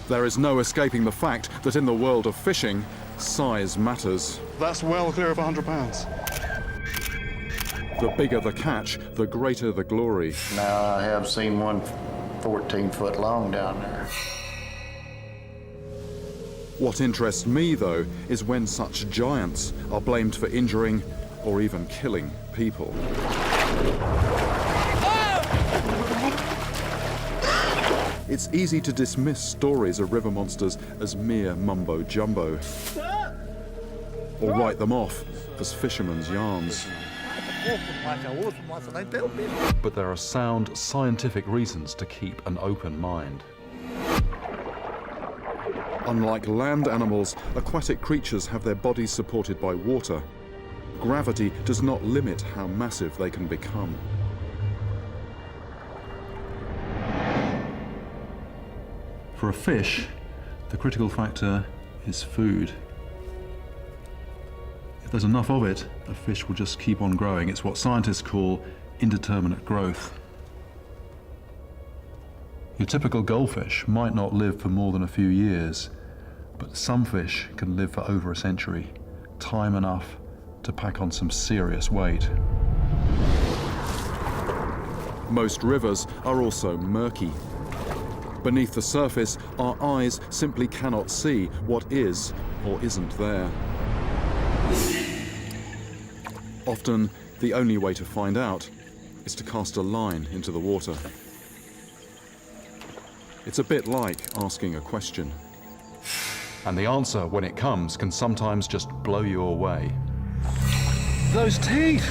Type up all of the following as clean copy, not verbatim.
There is no escaping the fact that in the world of fishing, size matters. That's well clear of 100 pounds. The bigger the catch, the greater the glory. Now, I have seen one 14 foot long down there. What interests me, though, is when such giants are blamed for injuring or even killing people. It's easy to dismiss stories of river monsters as mere mumbo-jumbo, or write them off as fishermen's yarns. But there are sound scientific reasons to keep an open mind. Unlike land animals, aquatic creatures have their bodies supported by water. Gravity does not limit how massive they can become. For a fish, the critical factor is food. If there's enough of it, a fish will just keep on growing. It's what scientists call indeterminate growth. Your typical goldfish might not live for more than a few years, but some fish can live for over a century, time enough to pack on some serious weight. Most rivers are also murky. Beneath the surface, our eyes simply cannot see what is or isn't there. Often, the only way to find out is to cast a line into the water. It's a bit like asking a question. And the answer, when it comes, can sometimes just blow you away. Those teeth!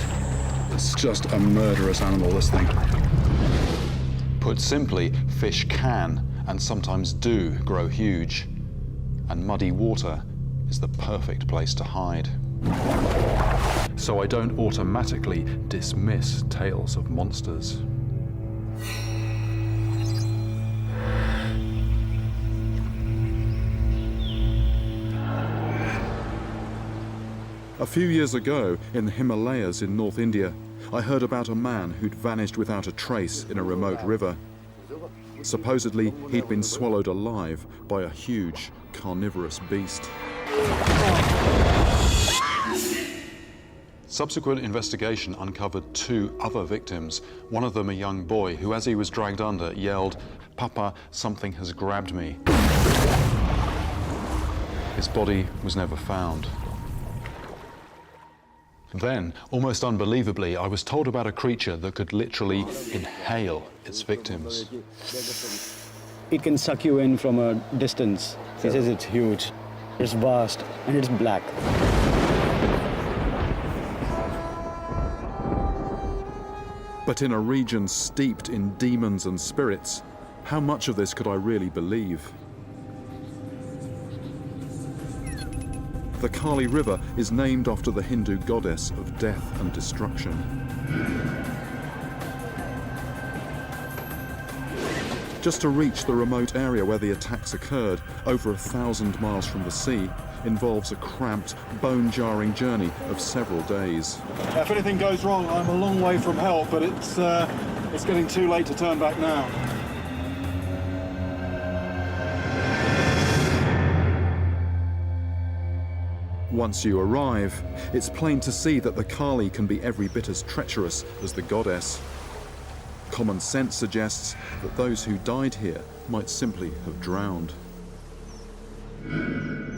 It's just a murderous animal, this thing. Put simply, fish can, and sometimes do, grow huge. And muddy water is the perfect place to hide. So I don't automatically dismiss tales of monsters. A few years ago, in the Himalayas in North India, I heard about a man who'd vanished without a trace in a remote river. Supposedly, he'd been swallowed alive by a huge carnivorous beast. Subsequent investigation uncovered 2 other victims, one of them a young boy who, as he was dragged under, yelled, "Papa, something has grabbed me." His body was never found. Then, almost unbelievably, I was told about a creature that could literally inhale its victims. It can suck you in from a distance. He says it's huge, it's vast, and it's black. But in a region steeped in demons and spirits, how much of this could I really believe? The Kali River is named after the Hindu goddess of death and destruction. Just to reach the remote area where the attacks occurred, over 1,000 miles from the sea, involves a cramped, bone-jarring journey of several days. If anything goes wrong, I'm a long way from help, but it's getting too late to turn back now. Once you arrive, it's plain to see that the Kali can be every bit as treacherous as the goddess. Common sense suggests that those who died here might simply have drowned.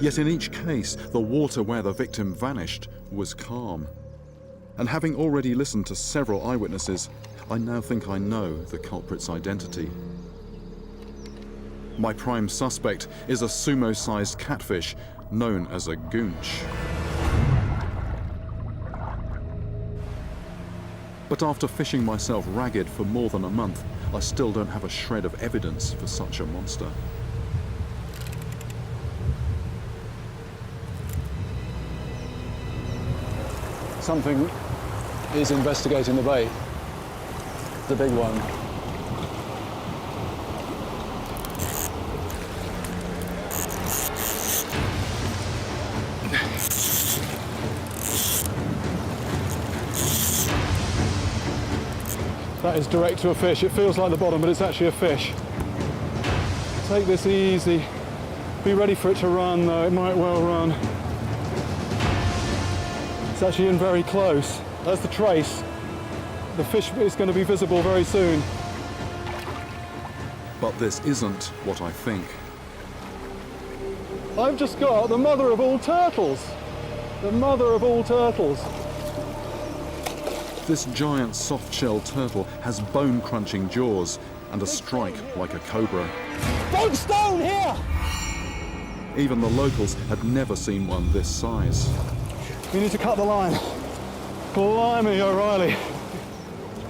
Yet in each case, the water where the victim vanished was calm. And having already listened to several eyewitnesses, I now think I know the culprit's identity. My prime suspect is a sumo-sized catfish known as a goonch. But after fishing myself ragged for more than a month, I still don't have a shred of evidence for such a monster. Something is investigating the bait. The big one. That is direct to a fish. It feels like the bottom, but it's actually a fish. Take this easy. Be ready for it to run, though. It might well run. It's actually in very close. There's the trace. The fish is going to be visible very soon. But this isn't what I think. I've just got the mother of all turtles. The mother of all turtles. This giant soft-shell turtle has bone-crunching jaws and a strike like a cobra. Big stone here! Even the locals had never seen one this size. We need to cut the line. Blimey, O'Reilly.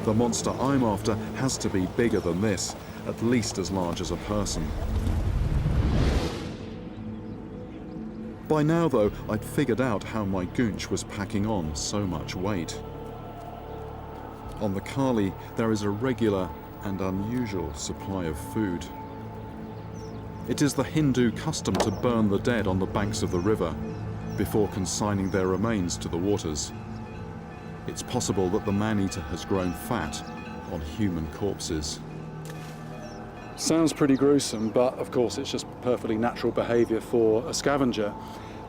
The monster I'm after has to be bigger than this, at least as large as a person. By now, though, I'd figured out how my goonch was packing on so much weight. On the Kali, there is a regular and unusual supply of food. It is the Hindu custom to burn the dead on the banks of the river before consigning their remains to the waters. It's possible that the man-eater has grown fat on human corpses. Sounds pretty gruesome, but of course it's just perfectly natural behaviour for a scavenger.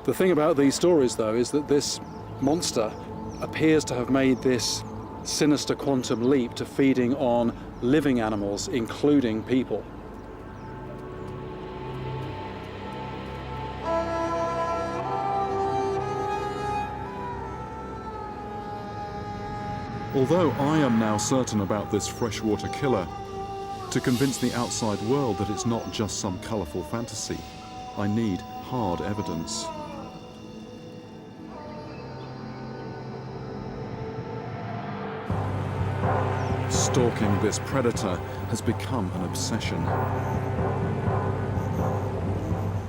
The thing about these stories, though, is that this monster appears to have made this sinister quantum leap to feeding on living animals, including people. Although I am now certain about this freshwater killer, to convince the outside world that it's not just some colourful fantasy, I need hard evidence. Stalking this predator has become an obsession.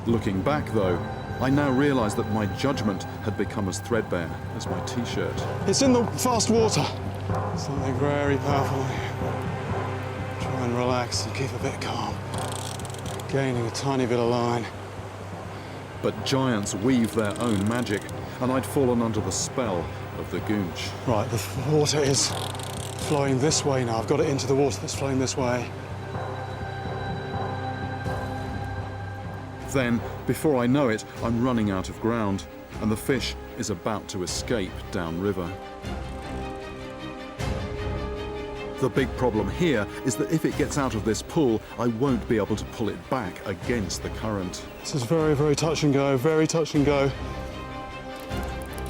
Looking back, though, I now realise that my judgment had become as threadbare as my t-shirt. It's in the fast water. Something very powerful here. Try and relax and keep a bit calm. Gaining a tiny bit of line. But giants weave their own magic, and I'd fallen under the spell of the goonch. Right, the water is flowing this way now. I've got it into the water that's flowing this way. Then, before I know it, I'm running out of ground, and the fish is about to escape downriver. The big problem here is that if it gets out of this pool, I won't be able to pull it back against the current. This is very, very touch and go, very touch and go.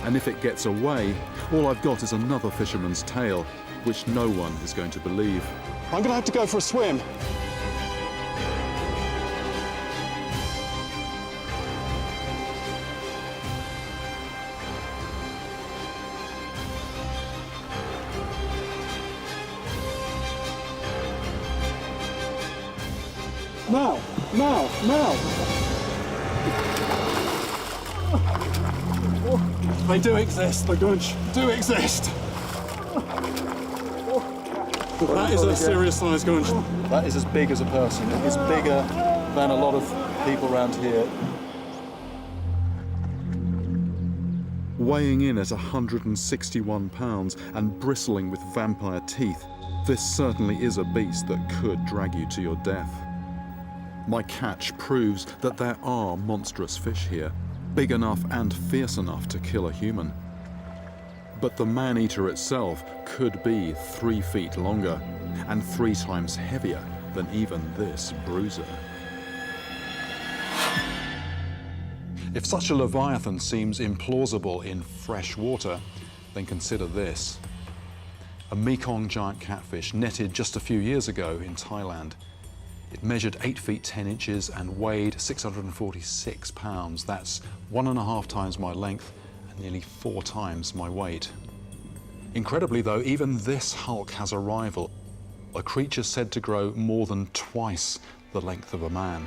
And if it gets away, all I've got is another fisherman's tale, which no one is going to believe. I'm going to have to go for a swim. Now! They do exist, the goonch do exist. That is a serious sized goonch. That is as big as a person. It is bigger than a lot of people around here. Weighing in at 161 pounds and bristling with vampire teeth, this certainly is a beast that could drag you to your death. My catch proves that there are monstrous fish here, big enough and fierce enough to kill a human. But the man-eater itself could be 3 feet longer and 3 times heavier than even this bruiser. If such a leviathan seems implausible in fresh water, then consider this. A Mekong giant catfish netted just a few years ago in Thailand. It measured 8 feet 10 inches and weighed 646 pounds. That's 1.5 times my length and nearly 4 times my weight. Incredibly though, even this hulk has a rival, a creature said to grow more than twice the length of a man.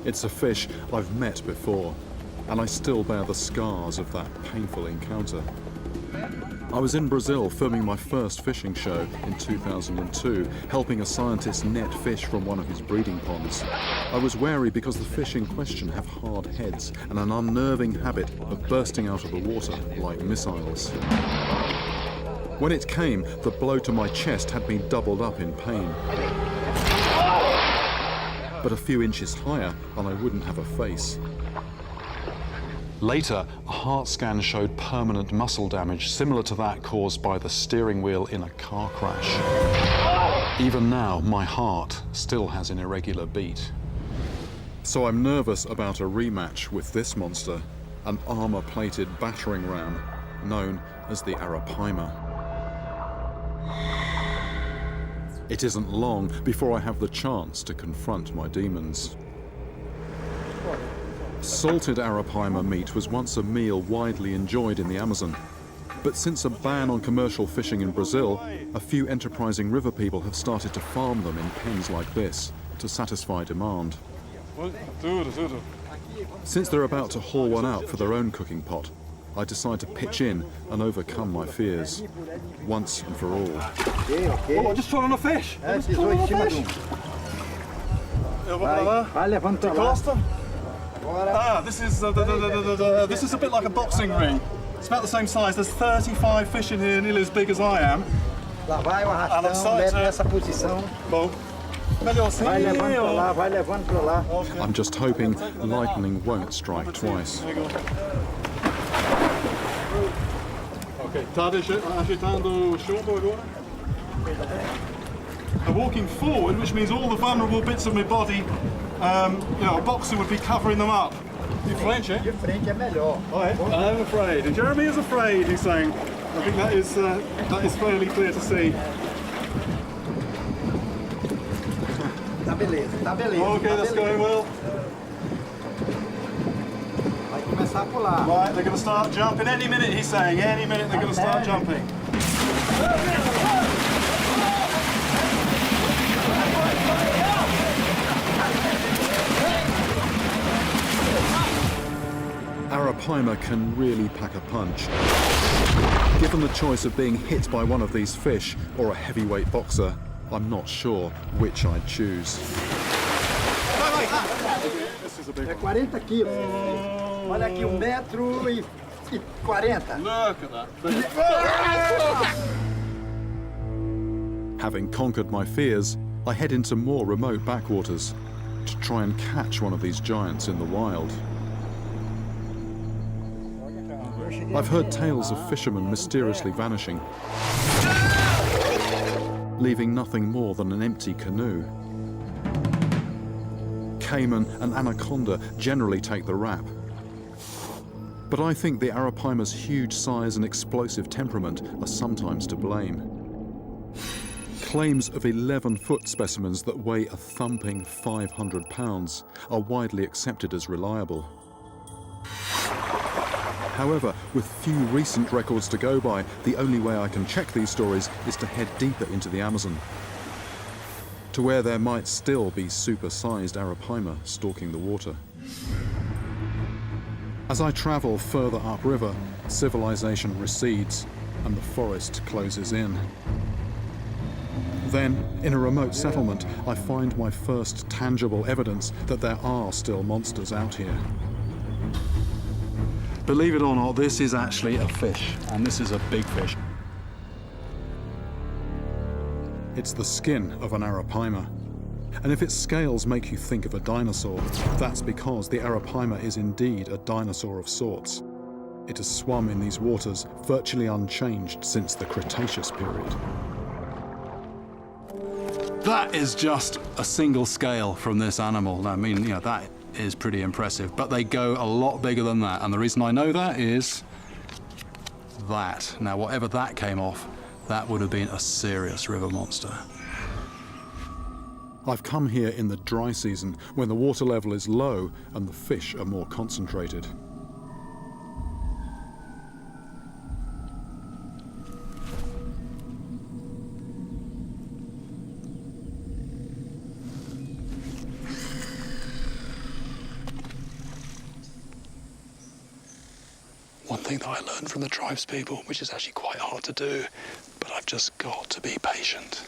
It's a fish I've met before, and I still bear the scars of that painful encounter. I was in Brazil filming my first fishing show in 2002, helping a scientist net fish from one of his breeding ponds. I was wary because the fish in question have hard heads and an unnerving habit of bursting out of the water like missiles. When it came, the blow to my chest had been doubled up in pain. But a few inches higher and I wouldn't have a face. Later, a heart scan showed permanent muscle damage similar to that caused by the steering wheel in a car crash. Even now, my heart still has an irregular beat. So I'm nervous about a rematch with this monster, an armor-plated battering ram known as the Arapaima. It isn't long before I have the chance to confront my demons. Salted Arapaima meat was once a meal widely enjoyed in the Amazon. But since a ban on commercial fishing in Brazil, a few enterprising river people have started to farm them in pens like this to satisfy demand. Since they're about to haul one out for their own cooking pot, I decide to pitch in and overcome my fears, once and for all. Oh, I just fell on a fish. This is a bit like a boxing ring. It's about the same size. There's 35 fish in here, nearly as big as I am. And I'm starting to... Bom. I'm just hoping lightning won't strike twice. Okay, tá ajeitando o chumbo agora. I'm walking forward, which means all the vulnerable bits of my body, a boxer would be covering them up. De frente, eh? De frente é melhor. I'm afraid. And Jeremy is afraid, he's saying. I think that is fairly clear to see. Tá beleza, tá beleza. Okay, that's going well. Vai começar a pular. Right, they're going to start jumping any minute, he's saying. Any minute they're going to start jumping. Arapaima can really pack a punch. Given the choice of being hit by one of these fish or a heavyweight boxer, I'm not sure which I'd choose. É 40 quilos. Olha aqui, 1,40 m. Look at that. Having conquered my fears, I head into more remote backwaters to try and catch one of these giants in the wild. I've heard tales of fishermen mysteriously vanishing, leaving nothing more than an empty canoe. Caiman and anaconda generally take the rap. But I think the Arapaima's huge size and explosive temperament are sometimes to blame. Claims of 11-foot specimens that weigh a thumping 500 pounds are widely accepted as reliable. However, with few recent records to go by, the only way I can check these stories is to head deeper into the Amazon, to where there might still be super-sized Arapaima stalking the water. As I travel further upriver, civilization recedes and the forest closes in. Then, in a remote settlement, I find my first tangible evidence that there are still monsters out here. Believe it or not, this is actually a fish, and this is a big fish. It's the skin of an Arapaima. And if its scales make you think of a dinosaur, that's because the Arapaima is indeed a dinosaur of sorts. It has swum in these waters virtually unchanged since the Cretaceous period. That is just a single scale from this animal. I mean, that is pretty impressive, but they go a lot bigger than that, and the reason I know that is that. Now, whatever that came off, that would have been a serious river monster. I've come here in the dry season when the water level is low and the fish are more concentrated. One thing that I learned from the tribes people, which is actually quite hard to do, but I've just got to be patient.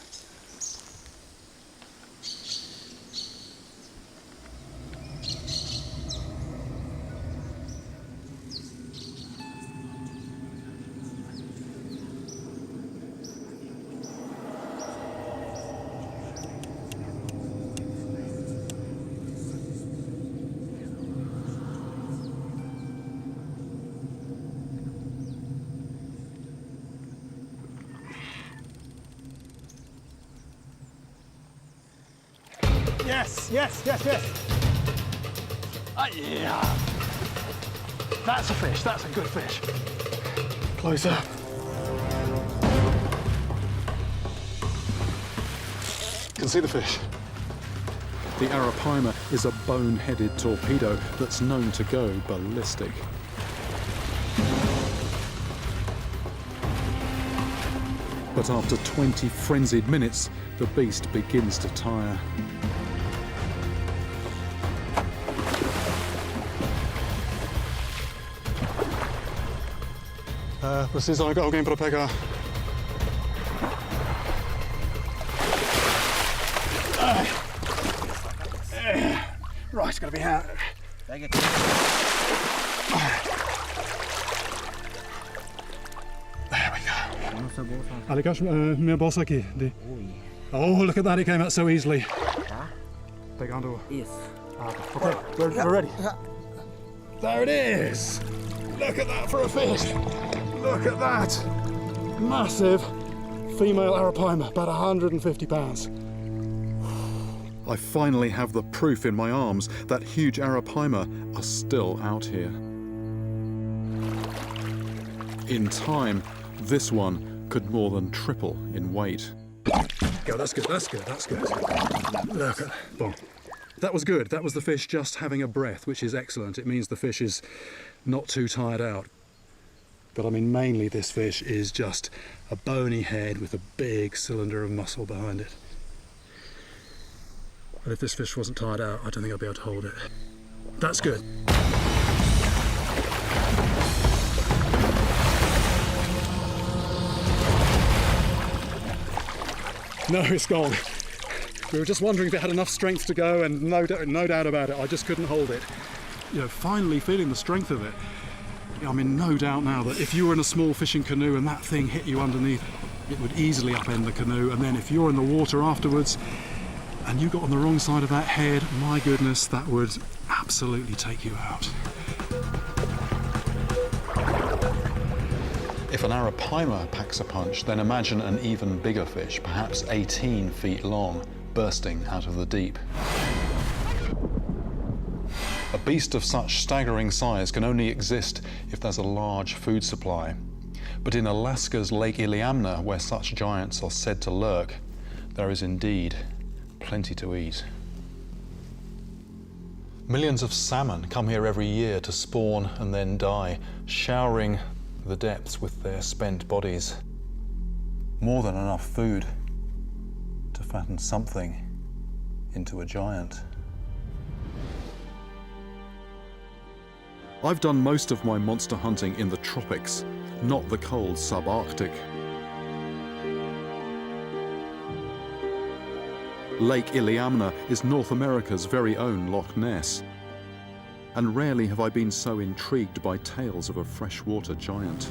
Yes, yes, yes, yes. Yeah. That's a fish, that's a good fish. Closer. Can see the fish. The arapaima is a bone-headed torpedo that's known to go ballistic. But after 20 frenzied minutes, the beast begins to tire. Precisam alguém para pegar. Right, it's got to be out. There we go. Aligash, minha bolsa aqui. Oh, look at that, it came out so easily. Take onto. Yes. Okay, we're ready. There it is. Look at that for a fish. Look at that. Massive female arapaima, about 150 pounds. I finally have the proof in my arms that huge arapaima are still out here. In time, this one could more than triple in weight. Go, that's good, that's good, that's good. Look at that. That was good. That was the fish just having a breath, which is excellent. It means the fish is not too tired out. But I mean, mainly this fish is just a bony head with a big cylinder of muscle behind it. But if this fish wasn't tired out, I don't think I'd be able to hold it. That's good. No, it's gone. We were just wondering if it had enough strength to go, and no doubt about it, I just couldn't hold it. You know, finally feeling the strength of it. I'm in no doubt now that if you were in a small fishing canoe and that thing hit you underneath, it would easily upend the canoe, and then if you're in the water afterwards and you got on the wrong side of that head, my goodness, that would absolutely take you out. If an arapaima packs a punch, then imagine an even bigger fish, perhaps 18 feet long, bursting out of the deep. A beast of such staggering size can only exist if there's a large food supply. But in Alaska's Lake Iliamna, where such giants are said to lurk, there is indeed plenty to eat. Millions of salmon come here every year to spawn and then die, showering the depths with their spent bodies. More than enough food to fatten something into a giant. I've done most of my monster hunting in the tropics, not the cold subarctic. Lake Iliamna is North America's very own Loch Ness. And rarely have I been so intrigued by tales of a freshwater giant.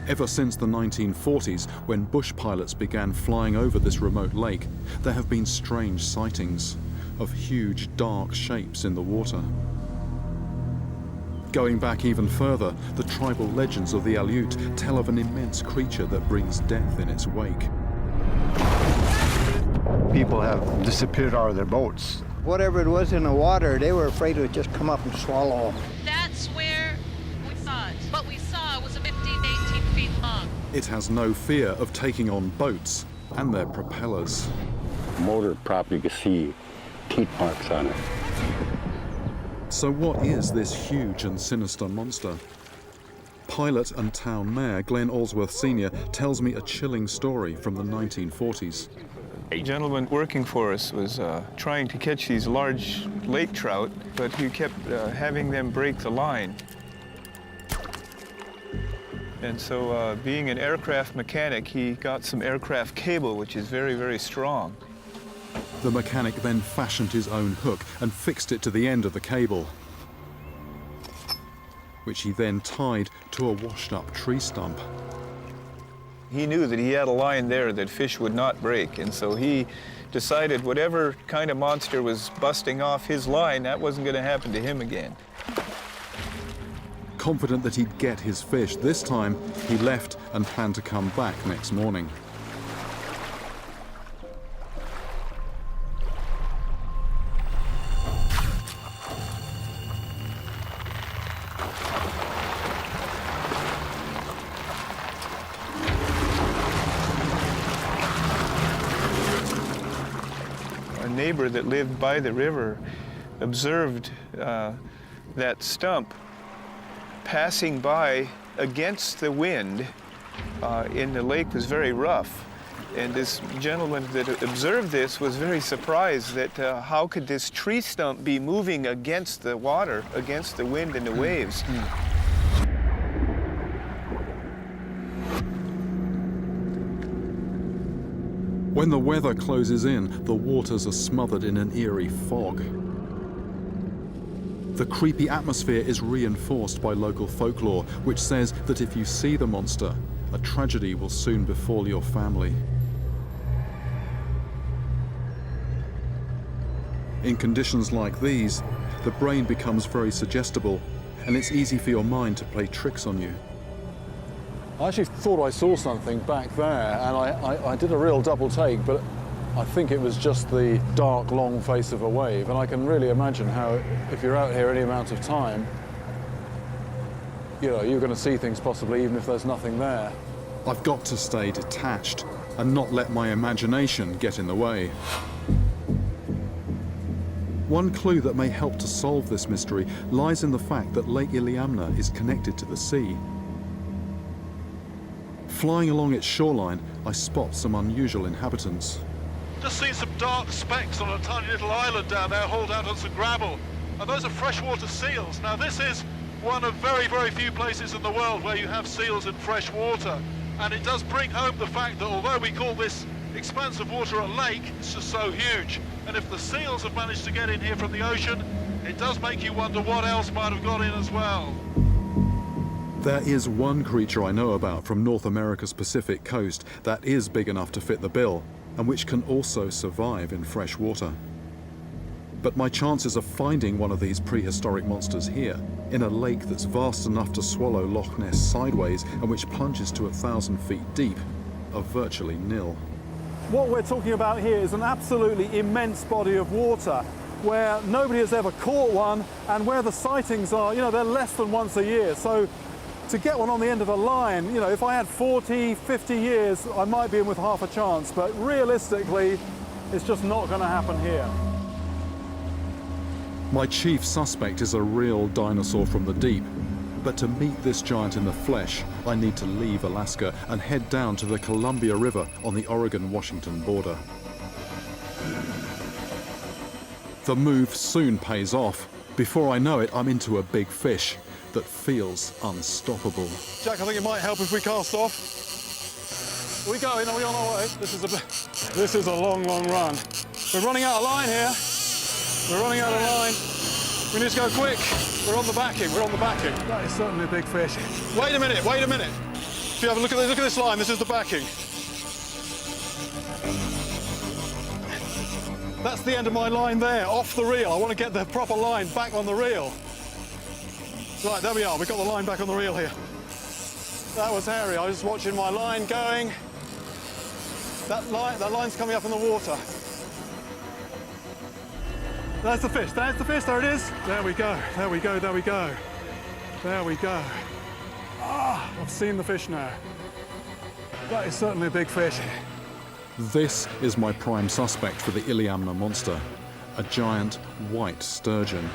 Ever since the 1940s, when bush pilots began flying over this remote lake, there have been strange sightings of huge dark shapes in the water. Going back even further, the tribal legends of the Aleut tell of an immense creature that brings death in its wake. People have disappeared out of their boats. Whatever it was in the water, they were afraid it would just come up and swallow them. That's where we saw it. What we saw was 15, 18 feet long. It has no fear of taking on boats and their propellers. Motor prop, you can see teeth marks on it. So what is this huge and sinister monster? Pilot and town mayor Glenn Allsworth Sr. tells me a chilling story from the 1940s. A gentleman working for us was trying to catch these large lake trout, but he kept having them break the line. And so being an aircraft mechanic, he got some aircraft cable, which is very, very strong. The mechanic then fashioned his own hook and fixed it to the end of the cable, which he then tied to a washed-up tree stump. He knew that he had a line there that fish would not break, and so he decided whatever kind of monster was busting off his line, that wasn't going to happen to him again. confident that he'd get his fish. This time, he left and planned to come back next morning. A neighbor that lived by the river observed that stump passing by against the wind in the lake was very rough. And this gentleman that observed this was very surprised that how could this tree stump be moving against the water, against the wind and the waves? When the weather closes in, the waters are smothered in an eerie fog. The creepy atmosphere is reinforced by local folklore, which says that if you see the monster, a tragedy will soon befall your family. In conditions like these, the brain becomes very suggestible, and it's easy for your mind to play tricks on you. I actually thought I saw something back there, and I did a real double take, but I think it was just the dark, long face of a wave. And I can really imagine how, if you're out here any amount of time, you know, you're going to see things possibly even if there's nothing there. I've got to stay detached and not let my imagination get in the way. One clue that may help to solve this mystery lies in the fact that Lake Iliamna is connected to the sea. Flying along its shoreline, I spot some unusual inhabitants. Just seen some dark specks on a tiny little island down there, hauled out on some gravel. And those are freshwater seals. Now this is one of very, very few places in the world where you have seals in fresh water. And it does bring home the fact that although we call this expanse of water a lake, it's just so huge. And if the seals have managed to get in here from the ocean, it does make you wonder what else might have got in as well. There is one creature I know about from North America's Pacific coast that is big enough to fit the bill, and which can also survive in fresh water. But my chances of finding one of these prehistoric monsters here, in a lake that's vast enough to swallow Loch Ness sideways and which plunges to 1,000 feet deep, are virtually nil. What we're talking about here is an absolutely immense body of water where nobody has ever caught one, and where the sightings are, you know, they're less than once a year. So to get one on the end of a line, you know, if I had 40, 50 years, I might be in with half a chance, but realistically, it's just not going to happen here. My chief suspect is a real dinosaur from the deep, but to meet this giant in the flesh, I need to leave Alaska and head down to the Columbia River on the Oregon-Washington border. The move soon pays off. Before I know it, I'm into a big fish that feels unstoppable. Jack, I think it might help if we cast off. Are we going? Are we on our way? This is a long, long run. We're running out of line here. We're running out of line. We need to go quick. We're on the backing. We're on the backing. That is certainly a big fish. Wait a minute. Wait a minute. If you have a look at this line, this is the backing. That's the end of my line there, off the reel. I want to get the proper line back on the reel. Right, there we are. We've got the line back on the reel here. That was hairy. I was just watching my line going. That line's coming up in the water. There's the fish. There's the fish. There it is. There we go. There we go. There we go. There we go. Ah, I've seen the fish now. That is certainly a big fish. This is my prime suspect for the Iliamna monster, a giant white sturgeon.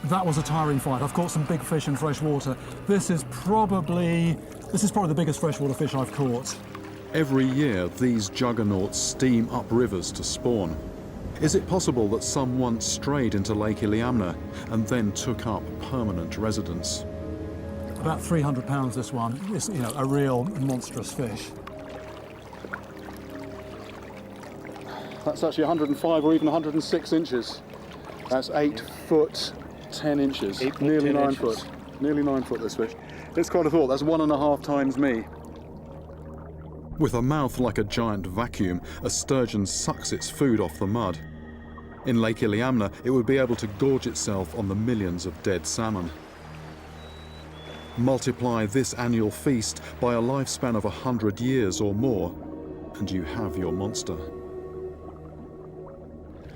That was a tiring fight. I've caught some big fish in fresh water. This is probably the biggest freshwater fish I've caught. Every year, these juggernauts steam up rivers to spawn. Is it possible that some once strayed into Lake Iliamna and then took up permanent residence? About 300 pounds this one. It's, you know, a real monstrous fish. That's actually 105 or even 106 inches. That's 8 foot 10 inches. Nearly 9 foot. Nearly 9 foot, this fish. It's quite a thought. That's 1.5 times me. With a mouth like a giant vacuum, a sturgeon sucks its food off the mud. In Lake Iliamna, it would be able to gorge itself on the millions of dead salmon. Multiply this annual feast by a lifespan of 100 years or more, and you have your monster.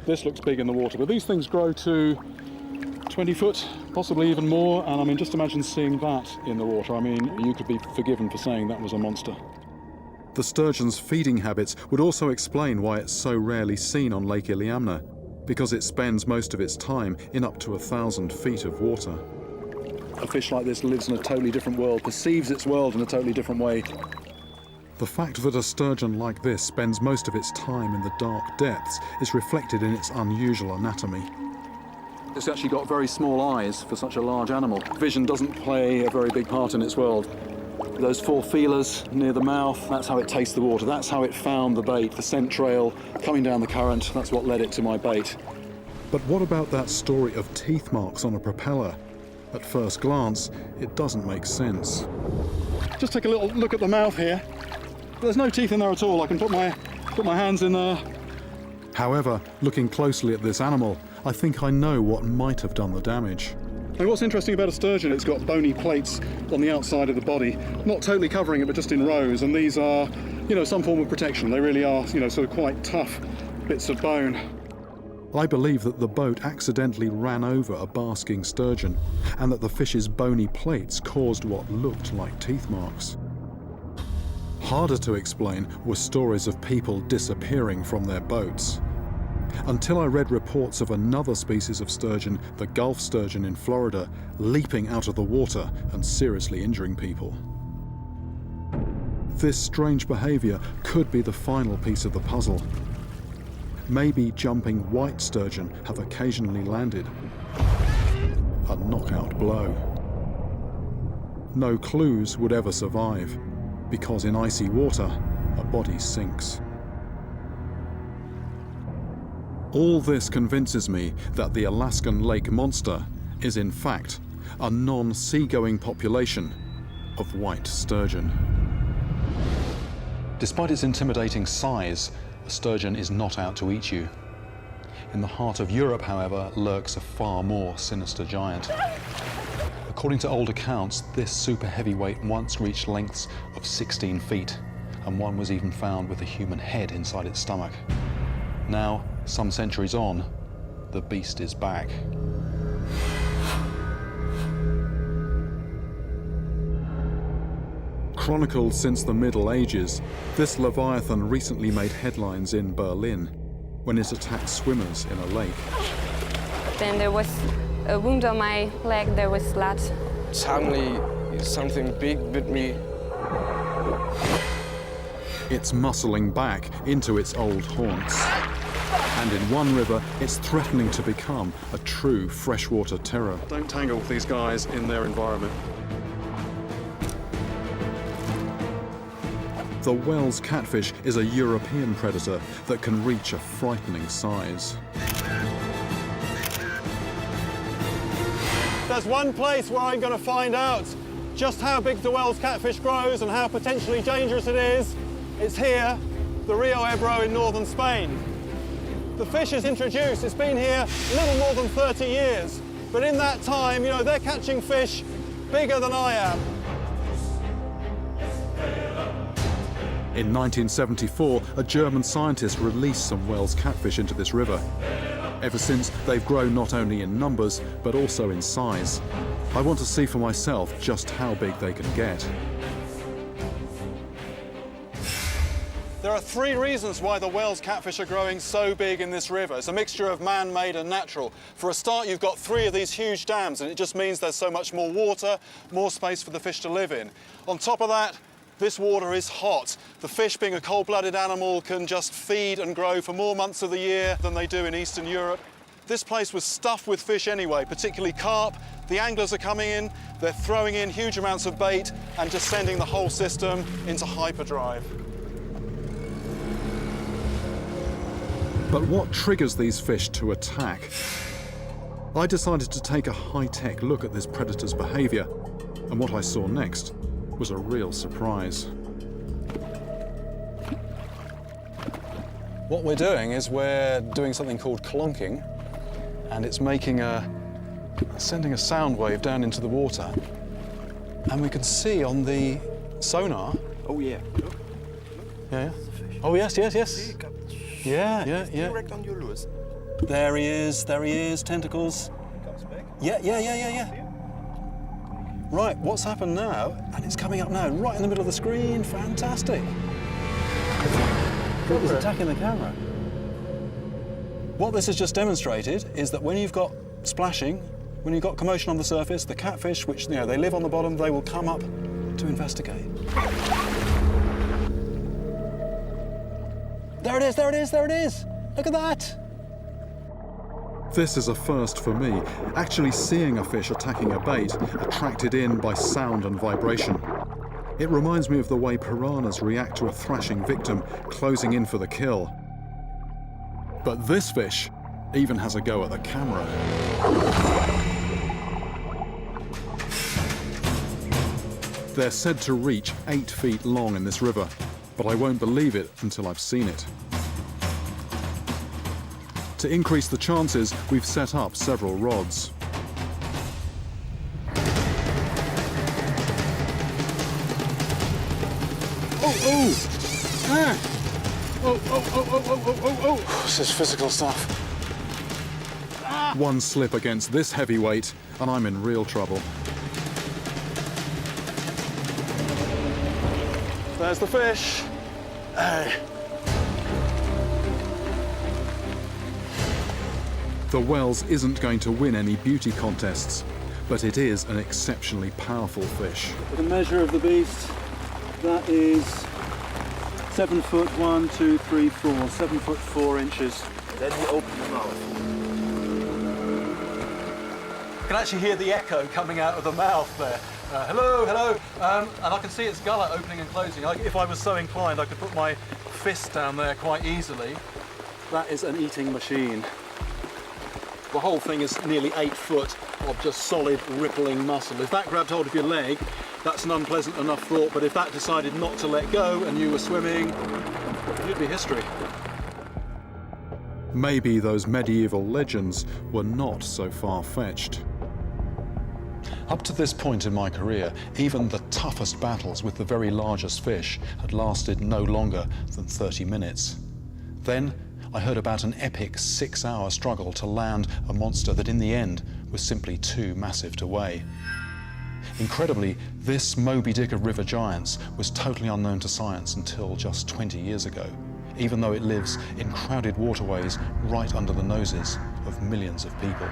This looks big in the water, but these things grow to 20 foot, possibly even more, and I mean, just imagine seeing that in the water. I mean, you could be forgiven for saying that was a monster. The sturgeon's feeding habits would also explain why it's so rarely seen on Lake Iliamna, because it spends most of its time in up to 1,000 feet of water. A fish like this lives in a totally different world, perceives its world in a totally different way. The fact that a sturgeon like this spends most of its time in the dark depths is reflected in its unusual anatomy. It's actually got very small eyes for such a large animal. Vision doesn't play a very big part in its world. Those 4 feelers near the mouth, that's how it tastes the water. That's how it found the bait, the scent trail coming down the current. That's what led it to my bait. But what about that story of teeth marks on a propeller? At first glance, it doesn't make sense. Just take a little look at the mouth here. There's no teeth in there at all. I can put my hands in there. However, looking closely at this animal, I think I know what might have done the damage. And what's interesting about a sturgeon, it's got bony plates on the outside of the body, not totally covering it, but just in rows. And these are, some form of protection. They really are, sort of quite tough bits of bone. I believe that the boat accidentally ran over a basking sturgeon, and that the fish's bony plates caused what looked like teeth marks. Harder to explain were stories of people disappearing from their boats. Until I read reports of another species of sturgeon, the Gulf sturgeon in Florida, leaping out of the water and seriously injuring people. This strange behavior could be the final piece of the puzzle. Maybe jumping white sturgeon have occasionally landed a knockout blow. No clues would ever survive, because in icy water, a body sinks. All this convinces me that the Alaskan lake monster is in fact a non-seagoing population of white sturgeon. Despite its intimidating size, a sturgeon is not out to eat you. In the heart of Europe, however, lurks a far more sinister giant. According to old accounts, this super heavyweight once reached lengths of 16 feet, and one was even found with a human head inside its stomach. Now, some centuries on, the beast is back. Chronicled since the Middle Ages, this leviathan recently made headlines in Berlin when it attacked swimmers in a lake. Then there was a wound on my leg, there was blood. Suddenly, something big bit me. It's muscling back into its old haunts. And in one river, it's threatening to become a true freshwater terror. Don't tangle with these guys in their environment. The Wells catfish is a European predator that can reach a frightening size. There's one place where I'm going to find out just how big the Wells catfish grows and how potentially dangerous it is. It's here, the Rio Ebro in northern Spain. The fish is introduced, it's been here a little more than 30 years. But in that time, they're catching fish bigger than I am. In 1974, a German scientist released some Wells catfish into this river. Ever since, they've grown not only in numbers, but also in size. I want to see for myself just how big they can get. There are 3 reasons why the Wells catfish are growing so big in this river. It's a mixture of man-made and natural. For a start, you've got 3 of these huge dams, and it just means there's so much more water, more space for the fish to live in. On top of that, this water is hot. The fish, being a cold-blooded animal, can just feed and grow for more months of the year than they do in Eastern Europe. This place was stuffed with fish anyway, particularly carp. The anglers are coming in, they're throwing in huge amounts of bait and just sending the whole system into hyperdrive. But what triggers these fish to attack? I decided to take a high-tech look at this predator's behavior, and what I saw next was a real surprise. What we're doing is we're doing something called clonking, and it's making sending a sound wave down into the water. And we can see on the sonar. Oh yeah. Yeah. Oh yes, yes, yes. Yeah, yeah, yeah. Direct on your lures. There he is, tentacles. Yeah. Right, what's happened now? And it's coming up now, right in the middle of the screen. Fantastic. He's attacking the camera. What this has just demonstrated is that when you've got splashing, when you've got commotion on the surface, the catfish, which they live on the bottom, they will come up to investigate. There it is, there it is, there it is! Look at that! This is a first for me, actually seeing a fish attacking a bait, attracted in by sound and vibration. It reminds me of the way piranhas react to a thrashing victim, closing in for the kill. But this fish even has a go at the camera. They're said to reach 8 feet long in this river, but I won't believe it until I've seen it. To increase the chances, we've set up several rods. This is physical stuff. One slip against this heavyweight, and I'm in real trouble. There's the fish. Hey. The Wells isn't going to win any beauty contests, but it is an exceptionally powerful fish. The measure of the beast, that is 7 foot 1, 2, 3, 4, 7 foot 4 inches. Then you open the mouth. You can actually hear the echo coming out of the mouth there. Hello, hello. And I can see its gullet opening and closing. If I was so inclined, I could put my fist down there quite easily. That is an eating machine. The whole thing is nearly 8 foot of just solid, rippling muscle. If that grabbed hold of your leg, that's an unpleasant enough thought, but if that decided not to let go and you were swimming, you'd be history. Maybe those medieval legends were not so far-fetched. Up to this point in my career, even the toughest battles with the very largest fish had lasted no longer than 30 minutes. Then I heard about an epic 6-hour struggle to land a monster that in the end was simply too massive to weigh. Incredibly, this Moby Dick of river giants was totally unknown to science until just 20 years ago, even though it lives in crowded waterways right under the noses of millions of people.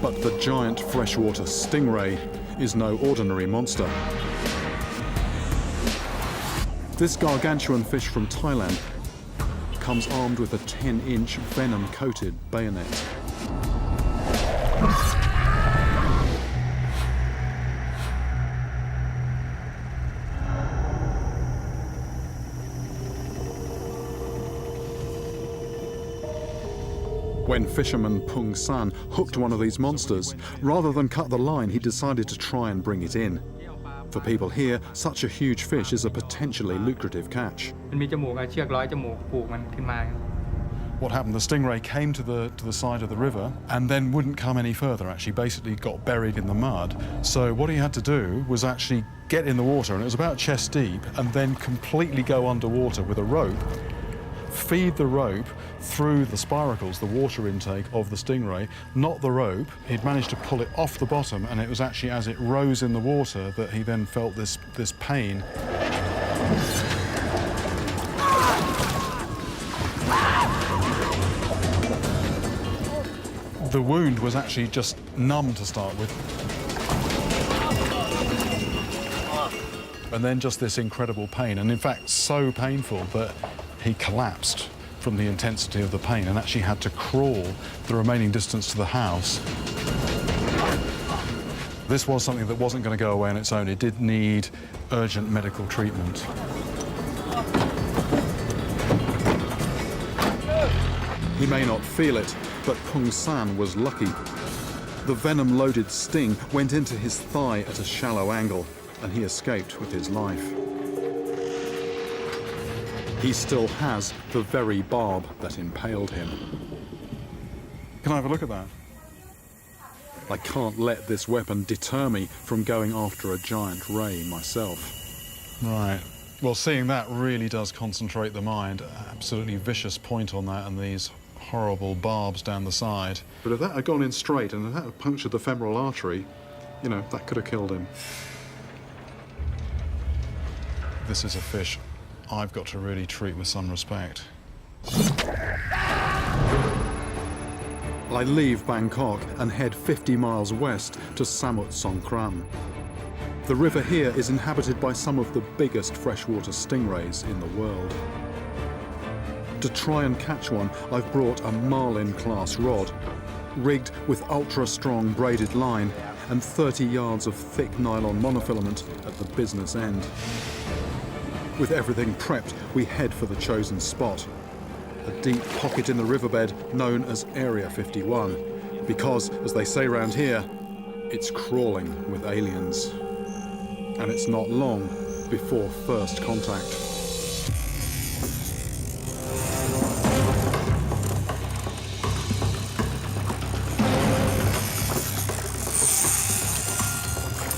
But the giant freshwater stingray is no ordinary monster. This gargantuan fish from Thailand comes armed with a 10-inch venom-coated bayonet. When fisherman Pung San hooked one of these monsters, rather than cut the line, he decided to try and bring it in. For people here, such a huge fish is a potentially lucrative catch. What happened? The stingray came to the side of the river and then wouldn't come any further, actually basically got buried in the mud. So what he had to do was actually get in the water, and it was about chest deep, and then completely go underwater with a rope, feed the rope through the spiracles, the water intake of the stingray, not the rope. He'd managed to pull it off the bottom, and it was actually as it rose in the water that he then felt this pain. The wound was actually just numb to start with. And then just this incredible pain, and in fact so painful that he collapsed from the intensity of the pain and actually had to crawl the remaining distance to the house. This was something that wasn't going to go away on its own. It did need urgent medical treatment. He may not feel it, but Pung San was lucky. The venom-loaded sting went into his thigh at a shallow angle, and he escaped with his life. he still has the very barb that impaled him. Can I have a look at that? I can't let this weapon deter me from going after a giant ray myself. Right. Well, seeing that really does concentrate the mind. Absolutely vicious point on that and these horrible barbs down the side. But if that had gone in straight and if that had punctured the femoral artery, you know, that could have killed him. This is a fish I've got to really treat with some respect. I leave Bangkok and head 50 miles west to Samut Songkhram. The river here is inhabited by some of the biggest freshwater stingrays in the world. To try and catch one, I've brought a marlin-class rod, rigged with ultra-strong braided line and 30 yards of thick nylon monofilament at the business end. With everything prepped, we head for the chosen spot, a deep pocket in the riverbed known as Area 51, because, as they say round here, it's crawling with aliens. And it's not long before first contact.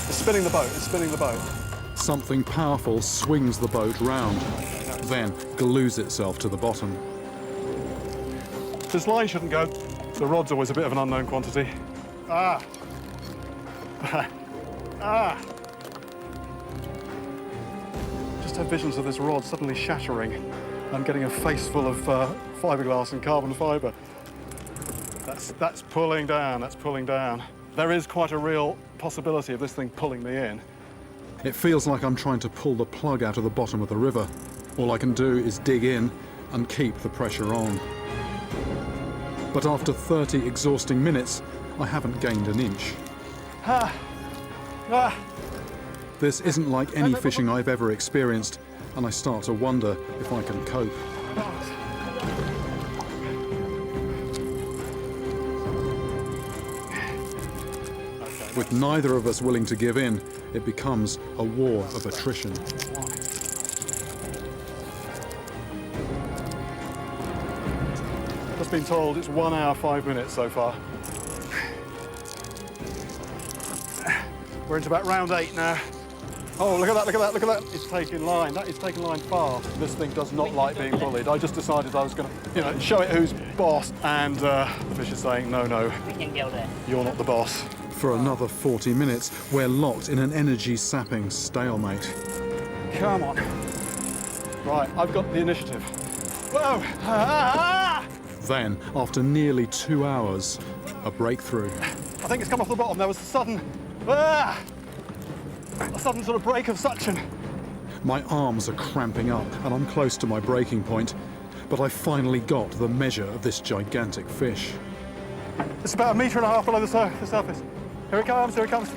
It's spinning the boat, it's spinning the boat. Something powerful swings the boat round, then glues itself to the bottom. This line shouldn't go. The rod's always a bit of an unknown quantity. Ah! Ah! Just had visions of this rod suddenly shattering and getting a face full of fiberglass and carbon fiber. That's pulling down, that's pulling down. There is quite a real possibility of this thing pulling me in. It feels like I'm trying to pull the plug out of the bottom of the river. All I can do is dig in and keep the pressure on. But after 30 exhausting minutes, I haven't gained an inch. Ah. Ah. This isn't like any fishing I've ever experienced, and I start to wonder if I can cope. With neither of us willing to give in, it becomes a war of attrition. Just been told it's 1 hour, 5 minutes so far. We're into about round 8 now. Oh, look at that, look at that, look at that. It's taking line. That is taking line fast. This thing does not like being bullied. I just decided I was going to, show it who's boss. And the fish is saying, no, no, you're not the boss. For another 40 minutes, we're locked in an energy-sapping stalemate. Come on. Right, I've got the initiative. Whoa! Ah! Then, after nearly 2 hours, a breakthrough. I think it's come off the bottom. There was a sudden sort of break of suction. My arms are cramping up and I'm close to my breaking point, but I finally got the measure of this gigantic fish. It's about 1.5 meters below the surface. Here it comes, here it comes.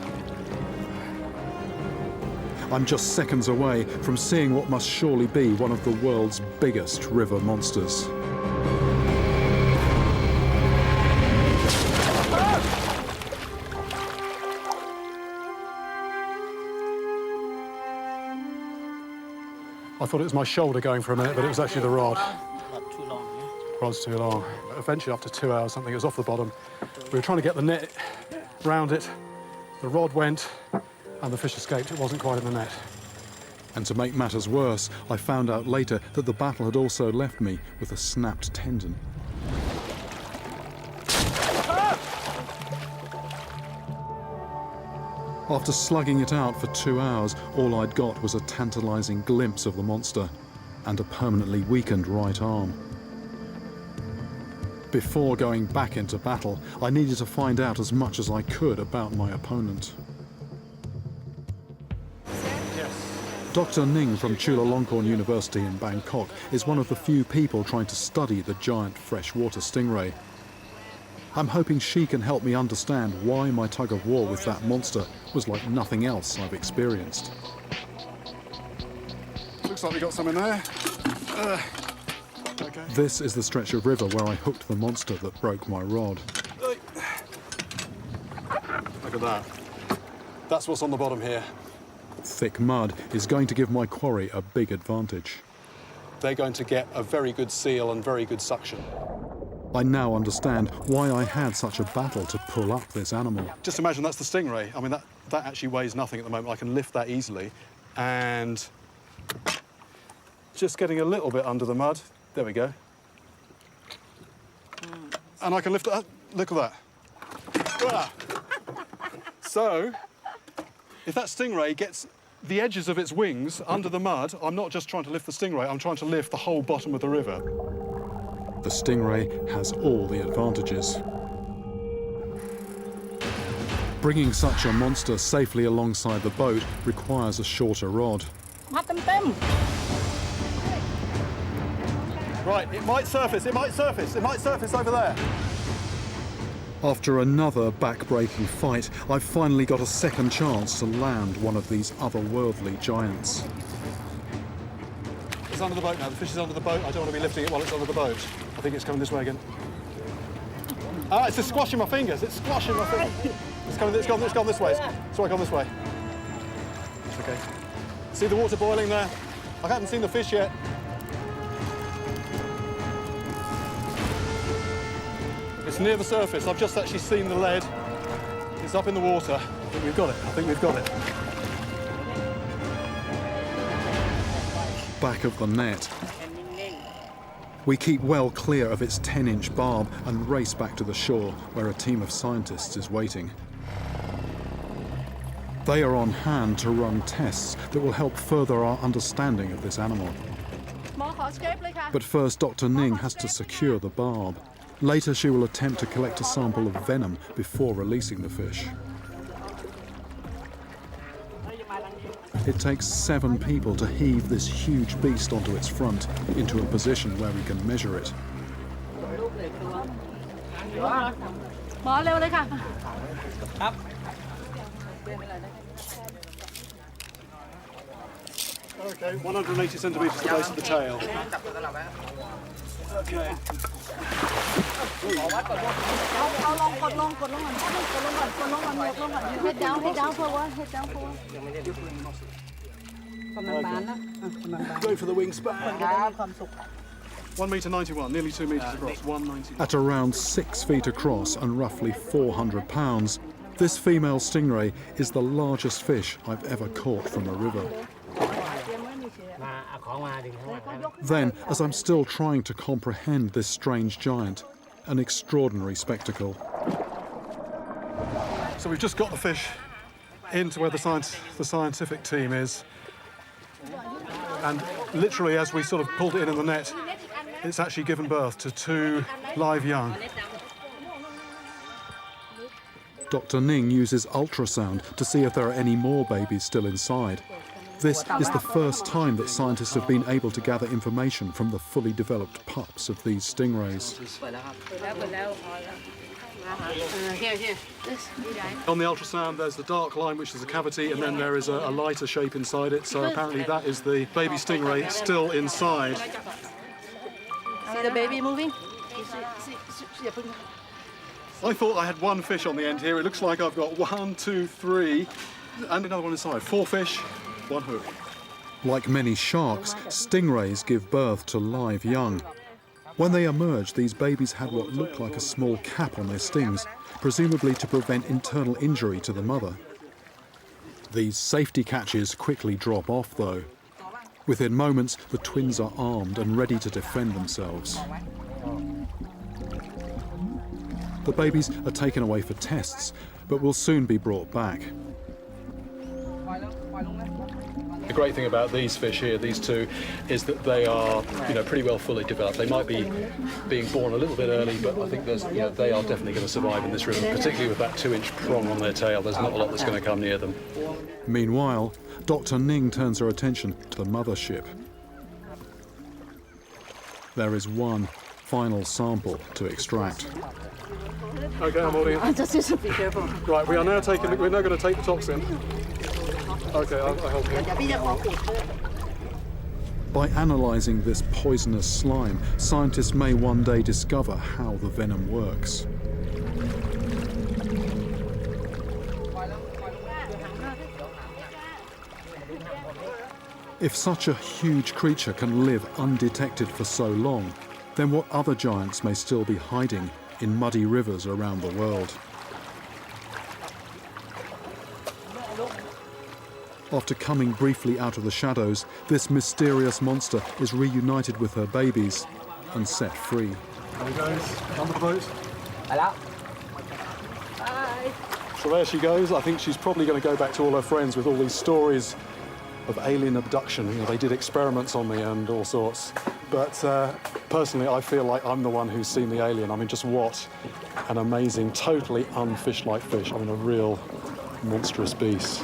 I'm just seconds away from seeing what must surely be one of the world's biggest river monsters. I thought it was my shoulder going for a minute, but it was actually the rod. Too long, yeah? Rod's too long. Eventually, after 2 hours, something was off the bottom. We were trying to get the net round it. The rod went, and the fish escaped. It wasn't quite in the net. And to make matters worse, I found out later that the battle had also left me with a snapped tendon. After slugging it out for 2 hours, all I'd got was a tantalizing glimpse of the monster and a permanently weakened right arm. Before going back into battle, I needed to find out as much as I could about my opponent. Dr. Ning from Chulalongkorn University in Bangkok is one of the few people trying to study the giant freshwater stingray. I'm hoping she can help me understand why my tug-of-war with that monster was like nothing else I've experienced. Looks like we got some in there. Okay. This is the stretch of river where I hooked the monster that broke my rod. Look at that. That's what's on the bottom here. Thick mud is going to give my quarry a big advantage. they're going to get a very good seal and very good suction. I now understand why I had such a battle to pull up this animal. Just imagine that's the stingray. I mean, that actually weighs nothing at the moment. I can lift that easily. And just getting a little bit under the mud. There we go. And I can lift it up. Look at that. Ah. So, if that stingray gets the edges of its wings under the mud, I'm not just trying to lift the stingray, I'm trying to lift the whole bottom of the river. The stingray has all the advantages. Bringing such a monster safely alongside the boat requires a shorter rod. Right, it might surface over there. After another back-breaking fight, I've finally got a second chance to land one of these otherworldly giants. It's under the boat now. The fish is under the boat. I don't want to be lifting it while it's under the boat. I think it's coming this way again. Ah, it's just squashing my fingers. It's squashing my fingers. It's gone this way. Sorry, gone this way. It's okay. See the water boiling there? I haven't seen the fish yet. It's near the surface. I've just actually seen the lead. It's up in the water. I think we've got it. I think we've got it. Back of the net. We keep well clear of its 10-inch barb and race back to the shore where a team of scientists is waiting. They are on hand to run tests that will help further our understanding of this animal. But first, Dr. Ning has to secure the barb. Later, she will attempt to collect a sample of venom before releasing the fish. It takes 7 people to heave this huge beast onto its front into a position where we can measure it. Okay, 180 centimetres to the base of the tail. Okay. Head down forward. Go for the wingspan. 1 metre 91, nearly 2 metres across. 190. At around 6 feet across and roughly 400 pounds, this female stingray is the largest fish I've ever caught from a river. Then, as I'm still trying to comprehend this strange giant, an extraordinary spectacle. So we've just got the fish into where the scientific team is. And literally, as we sort of pulled it in the net, it's actually given birth to 2 live young. Dr. Ning uses ultrasound to see if there are any more babies still inside. This is the first time that scientists have been able to gather information from the fully developed pups of these stingrays. On the ultrasound, there's the dark line, which is a cavity, and then there is a lighter shape inside it. So apparently that is the baby stingray still inside. See the baby moving? I thought I had 1 fish on the end here. It looks like I've got 1, 2, 3, and another one inside. 4 fish, 1 hook. Like many sharks, stingrays give birth to live young. When they emerged, these babies had what looked like a small cap on their stings, presumably to prevent internal injury to the mother. These safety catches quickly drop off, though. Within moments, the twins are armed and ready to defend themselves. The babies are taken away for tests, but will soon be brought back. The great thing about these fish here, these 2, is that they are, pretty well fully developed. They might be being born a little bit early, but I think they are definitely going to survive in this river, particularly with that 2-inch prong on their tail. There's not a lot that's going to come near them. Meanwhile, Dr. Ning turns her attention to the mothership. There is one final sample to extract. Okay, I'm holding it. Just be careful. Right, we're now going to take the toxin. Okay, I'll help you. By analysing this poisonous slime, scientists may one day discover how the venom works. If such a huge creature can live undetected for so long, then what other giants may still be hiding in muddy rivers around the world? After coming briefly out of the shadows, this mysterious monster is reunited with her babies and set free. There he goes, under the boat. Hello. So there she goes. I think she's probably going to go back to all her friends with all these stories of alien abduction. You know, they did experiments on me and all sorts. But personally, I feel like I'm the one who's seen the alien. I mean, just what an amazing, totally unfish-like fish. I mean, a real monstrous beast.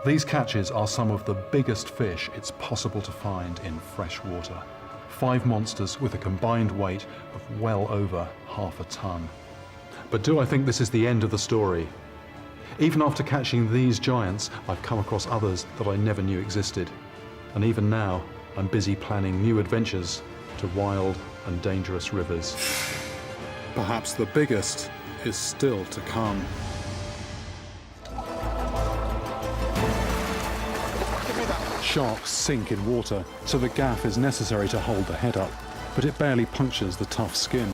These catches are some of the biggest fish it's possible to find in fresh water. 5 monsters with a combined weight of well over half a ton. But do I think this is the end of the story? Even after catching these giants, I've come across others that I never knew existed. And even now, I'm busy planning new adventures to wild and dangerous rivers. Perhaps the biggest is still to come. Sharks sink in water, so the gaff is necessary to hold the head up, but it barely punctures the tough skin.